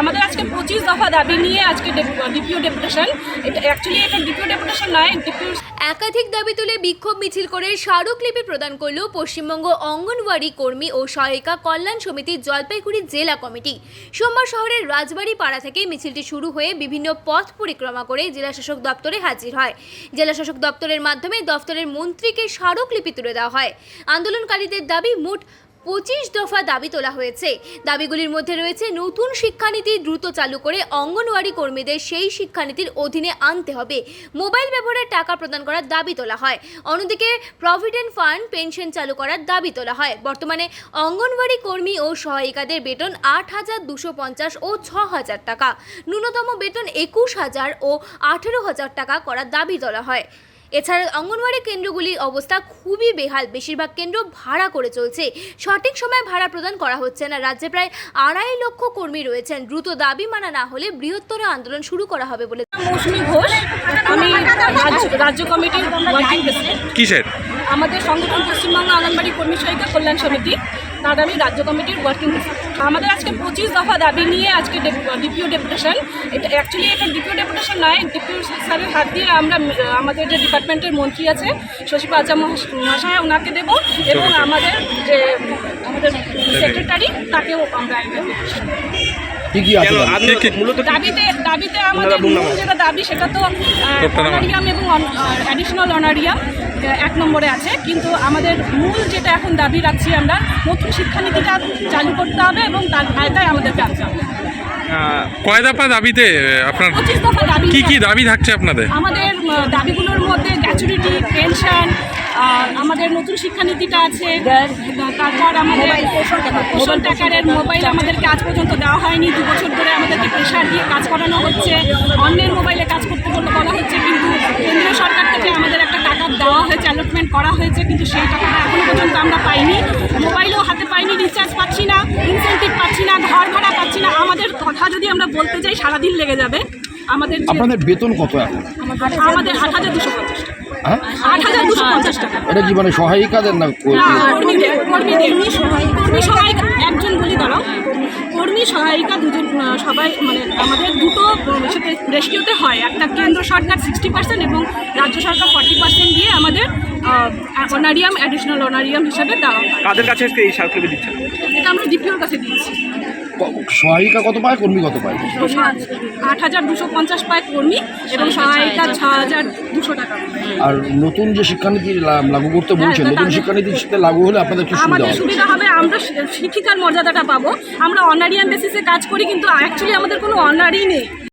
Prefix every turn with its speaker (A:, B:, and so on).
A: আমাদের আজকে 25 দফা দাবি নিয়ে আজকে ডিপিও ডেপুটেশন। এটা ডিপিও ডেপুটেশন নয়,
B: একাধিক দাবি তুলে বিক্ষোভ মিছিল করে স্মারকলিপি প্রদান করল পশ্চিমবঙ্গ অঙ্গনওয়াড়ি কর্মী ও সহায়িকা কল্যাণ সমিতির জলপাইগুড়ি জেলা কমিটি। সোমবার শহরের রাজবাড়ি পাড়া থেকে মিছিলটি শুরু হয়ে বিভিন্ন পথ পরিক্রমা করে জেলাশাসক দপ্তরে হাজির হয়। জেলাশাসক দপ্তরের মাধ্যমে দপ্তরের মন্ত্রীকে স্মারকলিপি তুলে দেওয়া হয়। আন্দোলনকারীদের দাবি মোট 25 দফা দাবি তোলা হয়েছে। দাবিগুলির মধ্যে রয়েছে নতুন শিক্ষানীতি দ্রুত চালু করে অঙ্গনওয়াড়ি কর্মীদের সেই শিক্ষানীতির অধীনে আনতে হবে, মোবাইল ব্যবহারের টাকা প্রদান করার দাবি তোলা হয়। অন্যদিকে প্রভিডেন্ট ফান্ড পেনশন চালু করার দাবি তোলা হয়। বর্তমানে অঙ্গনওয়াড়ি কর্মী ও সহায়িকাদের বেতন 8,250 ও 6,000 টাকা, ন্যূনতম বেতন 21,000 ও 18,000 টাকা করার দাবি তোলা হয়। এছাড়া অঙ্গনওয়াড়ি কেন্দ্রগুলির অবস্থা খুবই বেহাল, বেশিরভাগ কেন্দ্র ভাড়া করে চলছে, সঠিক সময়ে ভাড়া প্রদান করা হচ্ছে না। রাজ্যে প্রায় 2.5 লক্ষ কর্মী রয়েছেন। দ্রুত দাবি মানা না হলে বৃহত্তর আন্দোলন শুরু করা হবে বলে।
A: মৌসুমী ঘোষ, আমি রাজ্য কমিটির ওয়ার্কিং প্রেসিডেন্ট।
C: কিসের
A: আমাদের সংগঠন পশ্চিমবঙ্গ অঙ্গনওয়াড়ি কর্মী সহায়িকা কল্যাণ সমিতি, তার আমি রাজ্য কমিটির ওয়ার্কিং প্রেসিডেন্ট। আমাদের আজকে 25 দফা দাবি নিয়ে আজকে ডিপিও ডেপুটেশন। এটা ডিপিও ডেপুটেশন নয়, ডিপিও স্যারের হাত দিয়ে আমরা আমাদের যে ডিপার্টমেন্টের মন্ত্রী আছে শশীপা আচার্য মহাশয়, ওনাকে দেবো, এবং আমাদের সেক্রেটারি তাকেও আমরা দাবিতে আমাদের মূল যেটা দাবি সেটা তো অনারিয়াম এবং অ্যাডিশনাল অনারিয়াম 1 নম্বরে আছে, কিন্তু আমাদের মূল যেটা এখন দাবি রাখছি আমরা, নতুন শিক্ষানীতিটা চালু করতে হবে এবং তার আয়তায় আমাদেরকে আনতে হবে।
C: কয় দফা দাবিতে আপনার
A: 25 দফা দাবি।
C: কি দাবি থাকছে আপনাদের?
A: আমাদের দাবিগুলোর মধ্যে গ্র্যাচুইটি, পেনশন, আমাদের নতুন শিক্ষানীতিটা আছে, তারপর আমাদের পোষণ টাকারের মোবাইল আমাদেরকে আজ পর্যন্ত দেওয়া হয়নি। 2 বছর ধরে আমাদেরকে প্রেশার দিয়ে কাজ করানো হচ্ছে, অন্যের মোবাইলে কাজ করতে বলা হচ্ছে, কিন্তু কেন্দ্রীয় সরকার থেকে আমাদের একটা টাকা দেওয়া হয়েছে, অ্যালটমেন্ট করা হয়েছে, কিন্তু সেই টাকাটা এখনো পর্যন্ত আমরা পাইনি। মোবাইলও হাতে পাইনি, রিচার্জ পাচ্ছি না, ইনসেন্টিভ পাচ্ছি না, ঘর ভাড়া পাচ্ছি না। আমাদের কথা যদি আমরা বলতে যাই সারাদিন লেগে যাবে।
D: আপনাদের বেতন কত এখন?
A: আমাদের 8,250 টাকা। 8,250 টাকা।
D: এটা কি মানে সহায়িকাদের না
A: কর্মীদের? কর্মী সহায়িকা একজন বলি দাঁড়াও, কর্মী সহায়িকা দুজন, সবাই মানে আমাদের দুটো রেশিওতে হয়। একটা কেন্দ্র সরকার 60% এবং রাজ্য সরকার 40% দিয়ে আমাদের অনারিয়াম, অ্যাডিশনাল অনারিয়াম হিসাবে দেওয়া হয়।
C: কাদের কাছে এই স্মারকলিপি দিচ্ছেন?
A: এটা আমরা ডিপিওর কাছে দিয়েছি।
D: সহায়িকা কত পায়, কর্মী কত পায়?
A: 8,250 পায় কর্মী এবং সহায়িকা 6,200 টাকা।
D: আর নতুন যে শিক্ষানীতি লাগু করতে বলছেন, নতুন শিক্ষানীতি লাগু হলে আপনাদের কি সুবিধা
A: আমাদের
D: হবে?
A: সুবিধা হবে, আমরা শিক্ষিকার মর্যাদাটা পাবো। আমরা অনারিয়াম বেসিসে কাজ করি, কিন্তু অ্যাকচুয়ালি আমাদের কোনো অনারই নেই।